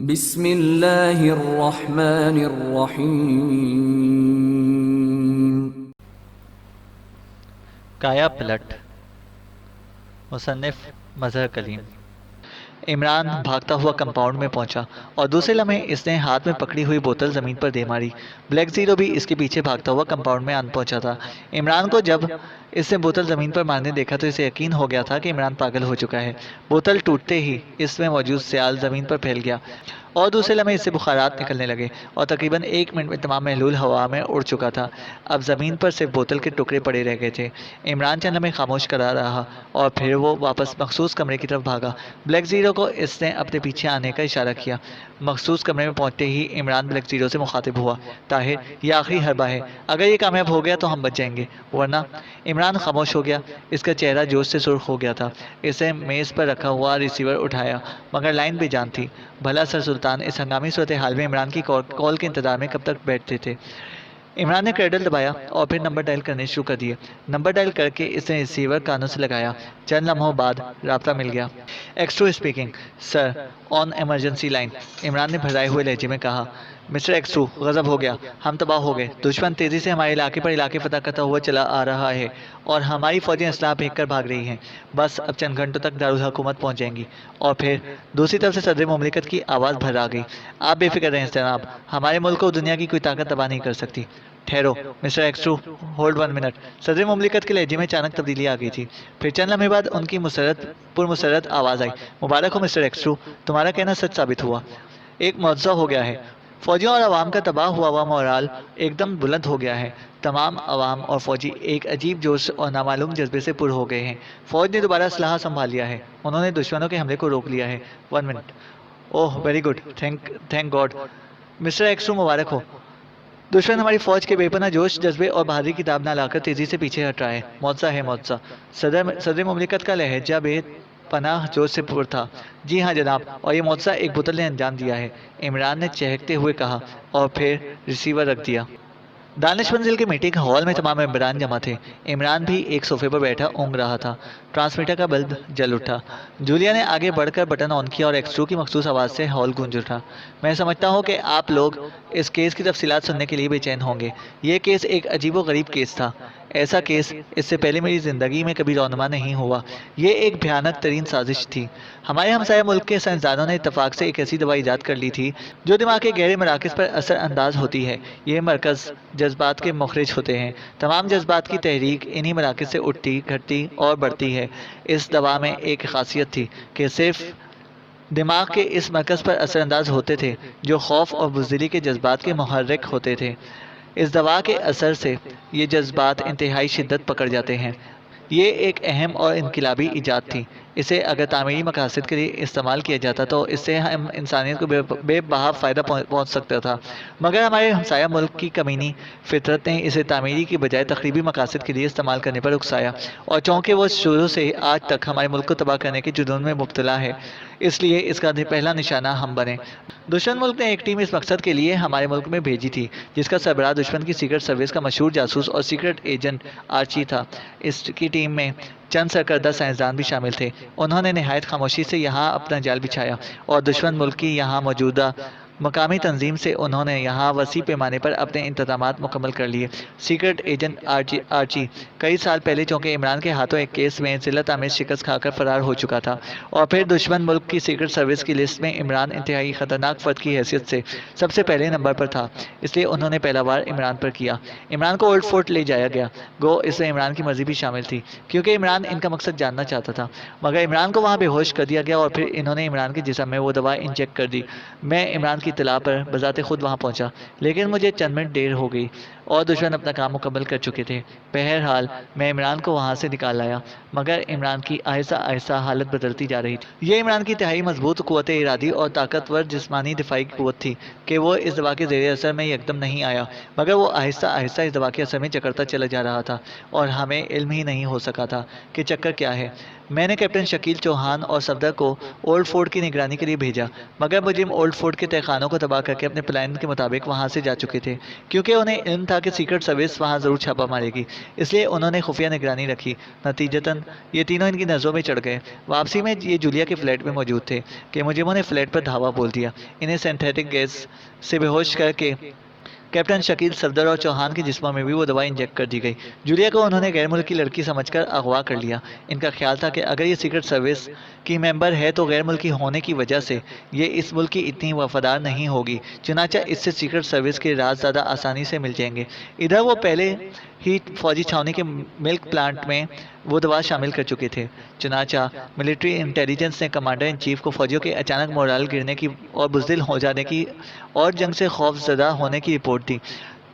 بسم اللہ الرحمن الرحیم۔ کایا پلٹ، مصنف مظہر کلیم۔ عمران بھاگتا ہوا کمپاؤنڈ میں پہنچا اور دوسرے لمحے اس نے ہاتھ میں پکڑی ہوئی بوتل زمین پر دے ماری۔ بلیک زیرو بھی اس کے پیچھے بھاگتا ہوا کمپاؤنڈ میں آن پہنچا تھا۔ عمران کو جب اس نے بوتل زمین پر مارنے دیکھا تو اسے یقین ہو گیا تھا کہ عمران پاگل ہو چکا ہے۔ بوتل ٹوٹتے ہی اس میں موجود سیال زمین پر پھیل گیا اور دوسرے لمحے اس سے بخارات نکلنے لگے اور تقریباً 1 منٹ میں تمام محلول ہوا میں اڑ چکا تھا۔ اب زمین پر صرف بوتل کے ٹکڑے پڑے رہ گئے تھے۔ عمران چند لمحے خاموش کرا رہا اور پھر وہ واپس مخصوص کمرے کی طرف بھاگا۔ بلیک زیرو کو اس نے اپنے پیچھے آنے کا اشارہ کیا۔ مخصوص کمرے میں پہنچتے ہی عمران بلیک زیرو سے مخاطب ہوا، طاہر یہ آخری حربہ ہے، اگر یہ کامیاب ہو گیا تو ہم بچ جائیں گے، ورنہ۔ عمران خاموش ہو گیا۔ اس کا چہرہ جوش سے سرخ ہو گیا تھا۔ اس نے میز پر رکھا ہوا ریسیور اٹھایا، مگر لائن بے جان تھی۔ بھلا سر سلطان اس ہنگامی صورتحال میں عمران کی کال کے انتظار میں کب تک بیٹھتے تھے؟ عمران نے کریڈل دبایا اور پھر نمبر ڈائل کرنے شروع کر دیے۔ نمبر ڈائل کر کے اس نے ریسیور کانوں سے لگایا۔ چند لمحوں بعد رابطہ مل گیا۔ ایکسٹرو اسپیکنگ، سر، آن ایمرجنسی لائن، عمران نے بھرائے ہوئے لہجے میں کہا۔ مسٹر ایکسٹرو، غضب ہو گیا، ہم تباہ ہو گئے۔ دشمن تیزی سے ہمارے علاقے پر علاقے فتح کرتا ہوا چلا آ رہا ہے اور ہماری فوجیں اسلحہ پھینک کر بھاگ رہی ہیں۔ بس اب چند گھنٹوں تک دارالحکومت پہنچ جائیں گی۔ اور پھر دوسری طرف سے صدر مملکت کی آواز بھر آ گئی۔ آپ بے فکر رہیں جناب، ہمارے ملک کو دنیا کی کوئی طاقت تباہ نہیں کر سکتی۔ ٹھہرو مسٹر ایکسٹرو، ہولڈ 1 منٹ۔ صدر مملکت کے لہجے میں اچانک تبدیلی آ گئی تھی۔ پھر چند لمحے بعد ان کی پرمسرت آواز آئی، مبارک ہو مسٹر ایکسٹرو، تمہارا کہنا سچ ثابت ہوا، ایک معجزہ ہو گیا ہے۔ فوجیوں اور عوام کا تباہ ہوا مورال ایک دم بلند ہو گیا ہے۔ تمام عوام اور فوجی ایک عجیب جوش اور نامعلوم جذبے سے پر ہو گئے ہیں۔ فوج نے دوبارہ اسلحہ سنبھال لیا ہے، انہوں نے دشمنوں کے حملے کو روک لیا ہے۔ 1 minute. Oh very good, thank God. Mister ایکسٹرو مبارک ہو، دشمن ہماری فوج کے بے پناہ جوش، جذبے اور بہادری کی تاب نہ لا کر تیزی سے پیچھے ہٹ رہا ہے۔ معجزہ ہے، معجزہ۔ صدر مملکت کا لہجہ بے پناہ جوش سے پر تھا۔ جی ہاں جناب، اور یہ معجزہ ایک بوتل نے انجام دیا ہے، عمران نے چہکتے ہوئے کہا اور پھر ریسیور رکھ دیا۔ دانش منزل کے میٹنگ ہال میں تمام ممبران جمع تھے۔ عمران بھی ایک صوفے پر بیٹھا اونگ رہا تھا۔ ٹرانسمیٹر کا بلب جل اٹھا۔ جولیا نے آگے بڑھ کر بٹن آن کیا اور ایکسٹرو کی مخصوص آواز سے ہال گونج اٹھا۔ میں سمجھتا ہوں کہ آپ لوگ اس کیس کی تفصیلات سننے کے لیے بے چین ہوں گے۔ یہ کیس ایک عجیب و غریب کیس تھا۔ ایسا کیس اس سے پہلے میری زندگی میں کبھی رونما نہیں ہوا۔ یہ ایک بھیانک ترین سازش تھی۔ ہمارے ہمسایہ ملک کے سائنسدانوں نے اتفاق سے ایک ایسی دوا ایجاد کر لی تھی جو دماغ کے گہرے مراکز پر اثر انداز ہوتی ہے۔ یہ مرکز جذبات کے مخرج ہوتے ہیں۔ تمام جذبات کی تحریک انہی مراکز سے اٹھتی، گھٹتی اور بڑھتی ہے۔ اس دوا میں ایک خاصیت تھی کہ صرف دماغ کے اس مرکز پر اثر انداز ہوتے تھے جو خوف اور بزدلی کے جذبات کے محرک ہوتے تھے۔ اس دوا کے اثر سے یہ جذبات انتہائی شدت پکڑ جاتے ہیں۔ یہ ایک اہم اور انقلابی ایجاد تھی۔ اسے اگر تعمیری مقاصد کے لیے استعمال کیا جاتا تو اس سے ہم انسانیت کو بے بہا فائدہ پہنچ سکتا تھا، مگر ہمارے ہمسایہ ملک کی کمینی فطرت نے اسے تعمیری کی بجائے تخریبی مقاصد کے لیے استعمال کرنے پر اکسایا، اور چونکہ وہ شروع سے آج تک ہمارے ملک کو تباہ کرنے کے جنون میں مبتلا ہے، اس لیے اس کا پہلا نشانہ ہم بنے۔ دشمن ملک نے ایک ٹیم اس مقصد کے لیے ہمارے ملک میں بھیجی تھی جس کا سربراہ دشمن کی سیکرٹ سروس کا مشہور جاسوس اور سیکرٹ ایجنٹ آرچی تھا۔ اس کی ٹیم میں چند سرکردہ سائنسدان بھی شامل تھے۔ انہوں نے نہایت خاموشی سے یہاں اپنا جال بچھایا اور دشمن ملک کی یہاں موجودہ مقامی تنظیم سے انہوں نے یہاں وسیع پیمانے پر اپنے انتظامات مکمل کر لیے۔ سیکرٹ ایجنٹ آرچی کئی سال پہلے چونکہ عمران کے ہاتھوں ایک کیس میں ذلت آمیز شکست کھا کر فرار ہو چکا تھا، اور پھر دشمن ملک کی سیکرٹ سروس کی لسٹ میں عمران انتہائی خطرناک فرد کی حیثیت سے سب سے پہلے نمبر پر تھا، اس لیے انہوں نے پہلا وار عمران پر کیا۔ عمران کو اولڈ فورٹ لے جایا گیا، گو اس میں عمران کی مرضی بھی شامل تھی کیونکہ عمران ان کا مقصد جاننا چاہتا تھا، مگر عمران کو وہاں بے ہوش کر دیا گیا اور پھر انہوں نے عمران کے جسم میں وہ دوا انجیکٹ کر دی۔ میں عمران کی اطلاع پر بذات خود وہاں پہنچا، لیکن مجھے چند منٹ دیر ہو گئی اور دشمن اپنا کام مکمل کر چکے تھے۔ بہرحال میں عمران کو وہاں سے نکال لایا، مگر عمران کی آہستہ آہستہ حالت بدلتی جا رہی تھی۔ یہ عمران کی انتہائی مضبوط قوت ارادی اور طاقتور جسمانی دفاعی قوت تھی کہ وہ اس دوا کے زیر اثر میں یکدم نہیں آیا، مگر وہ آہستہ آہستہ اس دوا کے اثر میں جکڑتا چلا جا رہا تھا اور ہمیں علم ہی نہیں ہو سکا تھا کہ چکر کیا ہے۔ میں نے کیپٹن شکیل چوہان اور صفدر کو اولڈ فورٹ کی نگرانی کے لیے بھیجا، مگر مجرم اولڈ فورٹ کے تہخانوں کو تباہ کر کے اپنے پلان کے مطابق وہاں سے جا چکے تھے، کیونکہ انہیں علم تھا کہ سیکرٹ سروس وہاں ضرور چھاپا مارے گی، اس لیے انہوں نے خفیہ نگرانی رکھی۔ نتیجتاً یہ تینوں ان کی نظروں میں چڑھ گئے۔ واپسی میں یہ جولیا کے فلیٹ میں موجود تھے کہ مجرموں نے فلیٹ پر دھاوا بول دیا، انہیں سینتھیٹک گیس سے بے ہوش کر کے کیپٹن شکیل، صفدر اور چوہان کے جسموں میں بھی وہ دوا انجیکٹ کر دی گئی۔ جولیا کو انہوں نے غیر ملکی لڑکی سمجھ کر اغوا کر لیا۔ ان کا خیال تھا کہ اگر یہ سیکرٹ سروس کی ممبر ہے تو غیر ملکی ہونے کی وجہ سے یہ اس ملک کی اتنی وفادار نہیں ہوگی، چنانچہ اس سے سیکرٹ سروس کے راز زیادہ آسانی سے مل جائیں گے۔ ادھر وہ پہلے ہی فوجی چھاؤنی کے ملک پلانٹ میں وہ دوا شامل کر چکے تھے، چنانچہ ملٹری انٹیلیجنس نے کمانڈر ان چیف کو فوجیوں کے اچانک مورال گرنے کی اور بزدل ہو جانے کی اور جنگ سے خوف زدہ ہونے کی report the.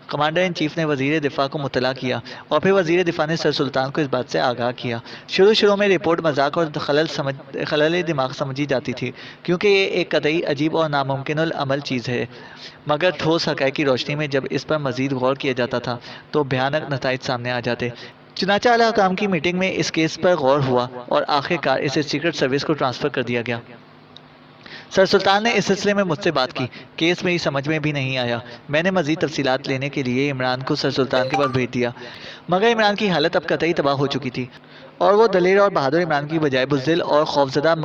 Commander in chief نے وزیر دفاع کو مطلع کیا اور پھر وزیر دفاع نے سر سلطان کو اس بات سے آگاہ کیا۔ شروع میں رپورٹ مذاق اور خلل دماغ سمجھی جاتی تھی، کیونکہ یہ ایک قطعی عجیب اور ناممکن العمل چیز ہے، مگر ٹھوس حقائق کی روشنی میں جب اس پر مزید غور کیا جاتا تھا تو بھیانک نتائج سامنے آ جاتے۔ چنانچہ اعلیٰ حکام کی میٹنگ میں اس کیس پر غور ہوا اور آخر کار اسے سیکرٹ سروس کو ٹرانسفر کر دیا گیا۔ سر سلطان نے اس سلسلے میں مجھ سے بات کی، کیس میری سمجھ میں بھی نہیں آیا۔ میں نے مزید تفصیلات لینے کے لیے عمران کو سر سلطان کے پاس بھیج دیا، مگر عمران کی حالت اب قطعی تباہ ہو چکی تھی اور وہ دلیر اور بہادر عمران کی بجائے بزدل اور خوفزدہ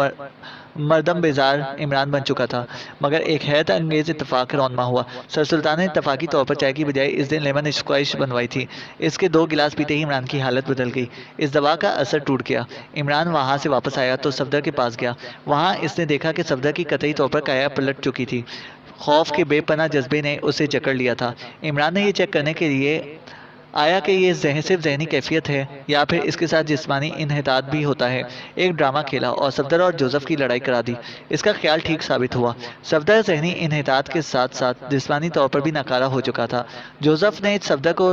مردم بیزار عمران بن چکا تھا۔ مگر ایک حیرت انگیز اتفاق رونما ہوا۔ سر سلطان نے اتفاقی طور پر چائے کی بجائے اس دن لیمن اسکواش بنوائی تھی۔ اس کے 2 گلاس پیتے ہی عمران کی حالت بدل گئی، اس دوا کا اثر ٹوٹ گیا۔ عمران وہاں سے واپس آیا تو صفدر کے پاس گیا۔ وہاں اس نے دیکھا کہ صفدر کی قطعی طور پر کایا پلٹ چکی تھی، خوف کے بے پناہ جذبے نے اسے جکڑ لیا تھا۔ عمران نے یہ چیک کرنے کے لیے آیا کہ یہ صرف ذہنی کیفیت ہے یا پھر اس کے ساتھ جسمانی انحطاط بھی ہوتا ہے، ایک ڈرامہ کھیلا اور صفدر اور جوزف کی لڑائی کرا دی۔ اس کا خیال ٹھیک ثابت ہوا۔ صفدر ذہنی انحطاط کے ساتھ ساتھ جسمانی طور پر بھی ناکارہ ہو چکا تھا۔ جوزف نے صفدر کو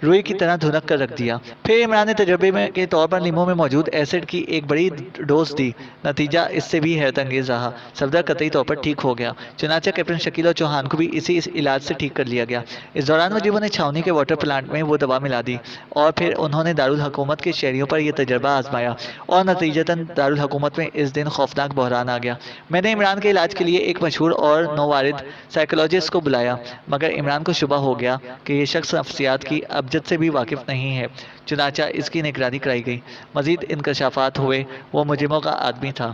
روئی کی طرح دھنک کر رکھ دیا۔ پھر عمران نے تجربے کے طور پر لیموں میں موجود ایسڈ کی ایک بڑی ڈوز دی، نتیجہ اس سے بھی حیرت انگیز رہا، صفدر قطعی طور پر ٹھیک ہو گیا۔ چنانچہ کیپٹن شکیل اور چوہان کو بھی اسی علاج سے ٹھیک کر لیا گیا۔ اس دوران مجرموں نے چھاؤنی کے واٹر پلانٹ میں وہ دوا ملا دی اور پھر انہوں نے دارالحکومت کے شہریوں پر یہ تجربہ آزمایا اور نتیجتاً دارالحکومت میں اس دن خوفناک بحران آ گیا۔ میں نے عمران کے علاج کے لیے ایک مشہور اور نووارد سائیکولوجسٹ کو بلایا، مگر عمران کو شبہ ہو گیا کہ یہ شخص نفسیات کی ابجد سے بھی واقف نہیں ہے، چنانچہ اس کی نگرانی کرائی گئی۔ مزید انکشافات ہوئے، وہ مجرموں کا آدمی تھا۔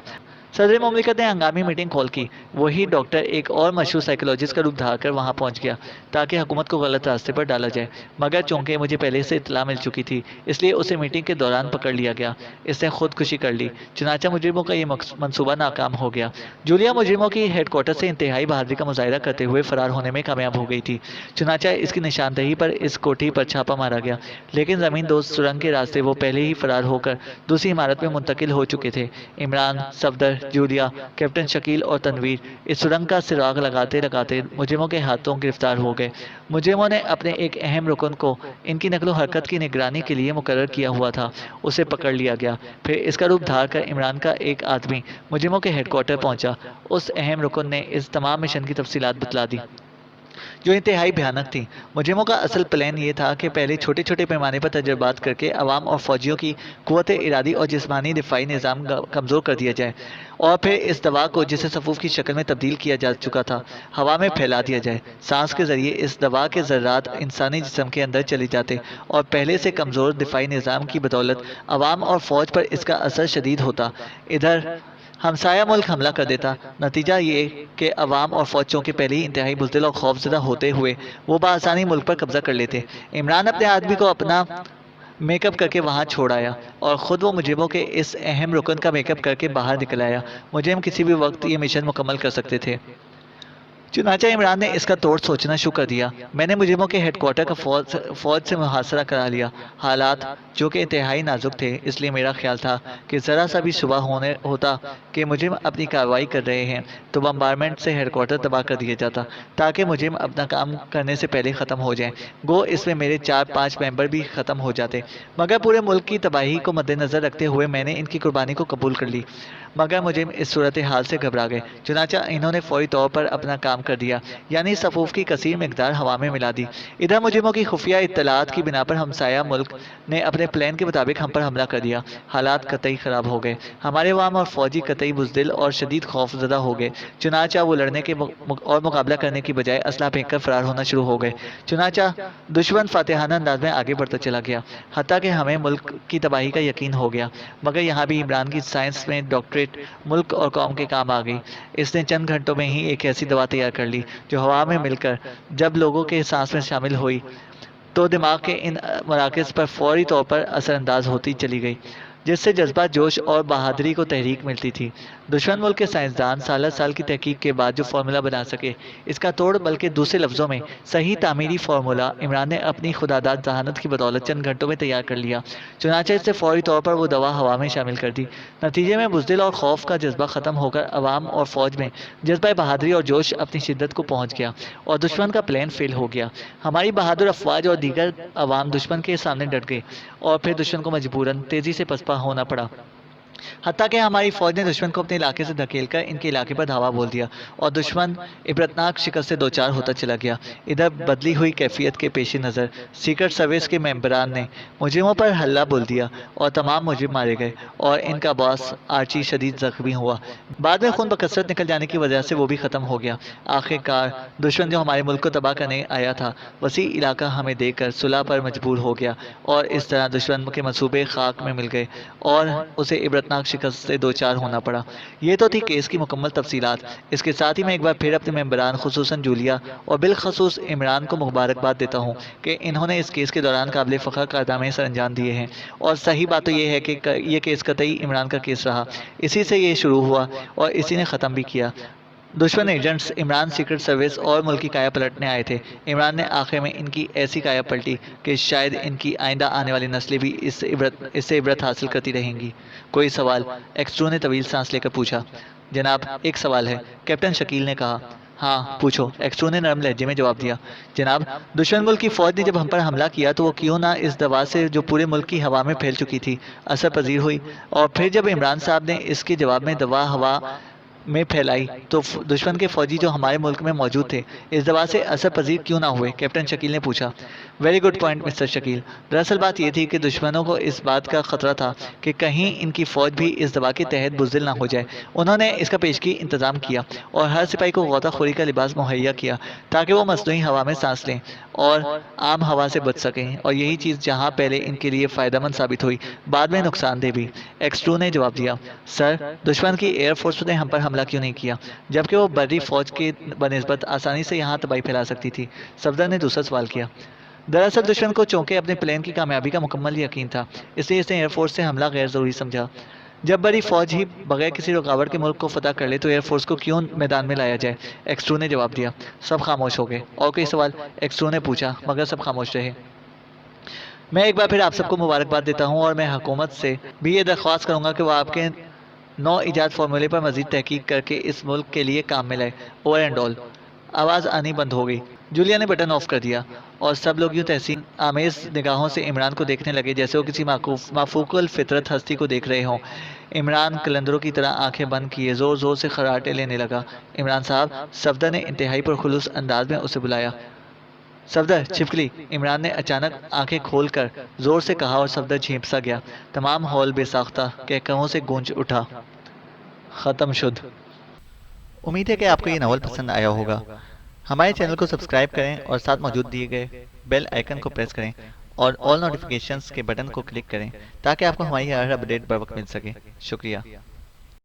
صدر مملکت نے ہنگامی میٹنگ کال کی۔ وہی ڈاکٹر ایک اور مشہور سائیکولوجسٹ کا روپ دھار کر وہاں پہنچ گیا تاکہ حکومت کو غلط راستے پر ڈالا جائے، مگر چونکہ مجھے پہلے سے اطلاع مل چکی تھی اس لیے اسے میٹنگ کے دوران پکڑ لیا گیا۔ اس نے خودکشی کر لی، چنانچہ مجرموں کا یہ منصوبہ ناکام ہو گیا۔ جولیا مجرموں کی ہیڈ کوارٹر سے انتہائی بہادری کا مظاہرہ کرتے ہوئے فرار ہونے میں کامیاب ہو گئی تھی، چنانچہ اس کی نشاندہی پر اس کوٹھی پر چھاپا مارا گیا، لیکن زمین دوز سرنگ کے راستے وہ پہلے ہی فرار ہو کر دوسری عمارت میں منتقل ہو چکے تھے۔ عمران، صفدر، جولیا، کیپٹن شکیل اور تنویر اس سرنگ کا سراغ لگاتے لگاتے مجرموں کے ہاتھوں گرفتار ہو گئے۔ مجرموں نے اپنے ایک اہم رکن کو ان کی نقل و حرکت کی نگرانی کے لیے مقرر کیا ہوا تھا، اسے پکڑ لیا گیا۔ پھر اس کا روپ دھار کر عمران کا ایک آدمی مجرموں کے ہیڈ کوارٹر پہنچا۔ اس اہم رکن نے اس تمام مشن کی تفصیلات بتلا دی، جو انتہائی بھیانک تھی۔ مجرموں کا اصل پلان یہ تھا کہ پہلے چھوٹے چھوٹے پیمانے پر تجربات کر کے عوام اور فوجیوں کی قوت ارادی اور جسمانی دفاعی نظام کمزور کر دیا جائے، اور پھر اس دوا کو جسے صفوف کی شکل میں تبدیل کیا جا چکا تھا ہوا میں پھیلا دیا جائے۔ سانس کے ذریعے اس دوا کے ذرات انسانی جسم کے اندر چلے جاتے اور پہلے سے کمزور دفاعی نظام کی بدولت عوام اور فوج پر اس کا اثر شدید ہوتا۔ ادھر ہمسایہ ملک حملہ کر دیتا، نتیجہ یہ کہ عوام اور فوج چونکہ پہلے ہی انتہائی بزدل اور خوفزدہ ہوتے ہوئے وہ بآسانی ملک پر قبضہ کر لیتے۔ عمران اپنے آدمی کو اپنا میک اپ کر کے وہاں چھوڑ آیا اور خود وہ مجرموں کے اس اہم رکن کا میک اپ کر کے باہر نکل آیا۔ مجرم کسی بھی وقت یہ مشن مکمل کر سکتے تھے، چنانچہ عمران نے اس کا توڑ سوچنا شروع کر دیا۔ میں نے مجرموں کے ہیڈ کوارٹر کا فوج سے محاصرہ کرا لیا۔ حالات جو کہ انتہائی نازک تھے، اس لیے میرا خیال تھا کہ ذرا سا بھی شبہ ہوتا کہ کہ مجرم اپنی کارروائی کر رہے ہیں تو بمبارمنٹ سے ہیڈ کوارٹر تباہ کر دیا جاتا تاکہ مجرم اپنا کام کرنے سے پہلے ختم ہو جائیں۔ گو اس میں میرے 4-5 ممبر بھی ختم ہو جاتے، مگر پورے ملک کی تباہی کو مد نظر رکھتے ہوئے میں نے ان کی قربانی کو قبول کر لی۔ مگر مجرم اس صورتحال سے گھبرا گئے، چنانچہ انہوں نے فوری طور پر اپنا کام کر دیا، یعنی صفوف کی کثیر مقدار ہوا میں ملا دی۔ ادھر مجرموں کی خفیہ اطلاعات کی بنا پر ہمسایہ ملک نے اپنے پلان کے مطابق ہم پر حملہ کر دیا۔ حالات قطعی خراب ہو گئے، ہمارے عوام اور فوجی قطعی بزدل اور شدید خوف زدہ ہو گئے، چنانچہ وہ لڑنے کے اور مقابلہ کرنے کی بجائے اسلحہ پھینک کر فرار ہونا شروع ہو گئے۔ چنانچہ دشمن فاتحانہ انداز میں آگے بڑھتا چلا گیا، حتیٰ کہ ہمیں ملک کی تباہی کا یقین ہو گیا۔ مگر یہاں بھی عمران کی سائنس میں ڈاکٹریٹ ملک اور قوم کے کام آ گئی۔ اس نے چند گھنٹوں میں ہی ایک ایسی دوا تیار کر لی جو ہوا میں مل کر جب لوگوں کے سانس میں شامل ہوئی تو دماغ کے ان مراکز پر فوری طور پر اثر انداز ہوتی چلی گئی، جس سے جذبہ، جوش اور بہادری کو تحریک ملتی تھی۔ دشمن ملک کے سائنسدان سالہ سال کی تحقیق کے بعد جو فارمولہ بنا سکے، اس کا توڑ بلکہ دوسرے لفظوں میں صحیح تعمیری فارمولہ عمران نے اپنی خداداد ذہانت کی بدولت چند گھنٹوں میں تیار کر لیا۔ چنانچہ اس سے فوری طور پر وہ دوا ہوا میں شامل کر دی۔ نتیجے میں بزدل اور خوف کا جذبہ ختم ہو کر عوام اور فوج میں جذبہ بہادری اور جوش اپنی شدت کو پہنچ گیا اور دشمن کا پلان فیل ہو گیا۔ ہماری بہادر افواج اور دیگر عوام دشمن کے سامنے ڈٹ گئی اور پھر دشمن کو مجبوراً تیزی سے پسپا ہونا پڑا، حتیٰ کہ ہماری فوج نے دشمن کو اپنے علاقے سے دھکیل کر ان کے علاقے پر دھاوا بول دیا اور دشمن عبرتناک شکست سے دوچار ہوتا چلا گیا۔ ادھر بدلی ہوئی کیفیت کے پیش نظر سیکرٹ سروس کے ممبران نے مجرموں پر حملہ بول دیا اور تمام مجرم مارے گئے اور ان کا باس آرچی شدید زخمی ہوا۔ بعد میں خون بکثرت نکل جانے کی وجہ سے وہ بھی ختم ہو گیا۔ آخر کار دشمن جو ہمارے ملک کو تباہ کرنے آیا تھا، وسیع علاقہ ہمیں دے کر صلح پر مجبور ہو گیا اور اس طرح دشمن کے منصوبے خاک میں مل گئے اور اسے عبرتناک شکست سے دوچار ہونا پڑا۔ یہ تو تھی کیس کی مکمل تفصیلات۔ اس کے ساتھ ہی میں ایک بار پھر اپنے ممبران خصوصاً جولیا اور بالخصوص عمران کو مبارکباد دیتا ہوں کہ انہوں نے اس کیس کے دوران قابل فخر کارنامے سر انجام دیے ہیں، اور صحیح بات تو یہ ہے کہ یہ کیس قطعی عمران کا کیس رہا، اسی سے یہ شروع ہوا اور اسی نے ختم بھی کیا۔ دشمن ایجنٹس عمران سیکرٹ سروس اور ملک کی کایا پلٹنے آئے تھے۔ عمران نے آخر میں ان کی ایسی کایا پلٹی کہ شاید ان کی آئندہ آنے والی نسلیں بھی اس سے عبرت حاصل کرتی رہیں گی۔ کوئی سوال؟ ایکسٹرو نے طویل سانس لے کر پوچھا۔ جناب ایک سوال ہے، کیپٹن شکیل نے کہا۔ ہاں پوچھو، ایکسٹرو نے نرم لہجے میں جواب دیا۔ جناب دشمن ملک کی فوج نے جب ہم پر حملہ کیا تو وہ کیوں نہ اس دوا سے جو پورے ملک کی ہوا میں پھیل چکی تھی اثر پذیر ہوئی، اور پھر جب عمران صاحب نے اس کے جواب میں دوا ہوا میں پھیلائی تو دشمن کے فوجی جو ہمارے ملک میں موجود تھے اس دوا سے اثر پذیر کیوں نہ ہوئے؟ کیپٹن شکیل نے پوچھا۔ Very good point mister Shakeel. دراصل بات یہ تھی کہ دشمنوں کو اس بات کا خطرہ تھا کہ کہیں ان کی فوج بھی اس دوا کے تحت بزدل نہ ہو جائے۔ انہوں نے اس کا پیشگی انتظام کیا اور ہر سپاہی کو غوطہ خوری کا لباس مہیا کیا تاکہ وہ مصنوعی ہوا میں سانس لیں اور عام ہوا سے بچ سکیں، اور یہی چیز جہاں پہلے ان کے لیے فائدہ مند ثابت ہوئی، بعد میں نقصان دہ بھی۔ ایکسٹرو نے جواب دیا۔ سر دشمن کی ایئر فورس نے ہم پر حملہ کیوں نہیں کیا جبکہ وہ بری فوج کے بنسبت آسانی سے یہاں تباہی پھیلا سکتی تھی؟ صفدر نے دوسرا سوال کیا۔ دراصل دشمن کو چونکہ اپنے پلان کی کامیابی کا مکمل یقین تھا، اس لیے اس نے ایئر فورس سے حملہ غیر ضروری سمجھا۔ جب بڑی فوج ہی بغیر کسی رکاوٹ کے ملک کو فتح کر لے تو ایئر فورس کو کیوں میدان میں لایا جائے؟ ایکسٹرو نے جواب دیا۔ سب خاموش ہو گئے۔ اور کوئی سوال؟ ایکسٹرو نے پوچھا، مگر سب خاموش رہے۔ میں ایک بار پھر آپ سب کو مبارکباد دیتا ہوں اور میں حکومت سے بھی یہ درخواست کروں گا کہ وہ آپ کے نو ایجاد فارمولے پر مزید تحقیق کر کے اس ملک کے لیے کام میں لائے۔ Over and all. آواز آنی بند ہو گئی۔ جولیا نے بٹن آف کر دیا اور سب لوگ یوں تحسین آمیز نگاہوں سے عمران کو دیکھنے لگے جیسے وہ کسی مافوق الفطرت ہستی کو دیکھ رہے ہوں۔ عمران قلندروں کی طرح آنکھیں بند کیے زور زور سے خراٹے لینے لگا۔ عمران صاحب، صفدر نے انتہائی پرخلوص انداز میں اسے بلایا۔ صفدر چھپکلی، عمران نے اچانک آنکھیں کھول کر زور سے کہا اور صفدر جھیپ سا گیا۔ تمام ہال بے ساختہ کہکہوں سے گونج اٹھا۔ ختم شد۔ امید ہے کہ آپ کو یہ ناول پسند آیا ہوگا۔ ہمارے چینل کو سبسکرائب کریں اور ساتھ موجود دیے گئے بیل آئیکن کو پریس کریں اور آل نوٹیفیکیشنز کے بٹن کو کلک کریں تاکہ آپ کو ہماری ہر اپڈیٹ بر وقت مل سکے۔ شکریہ۔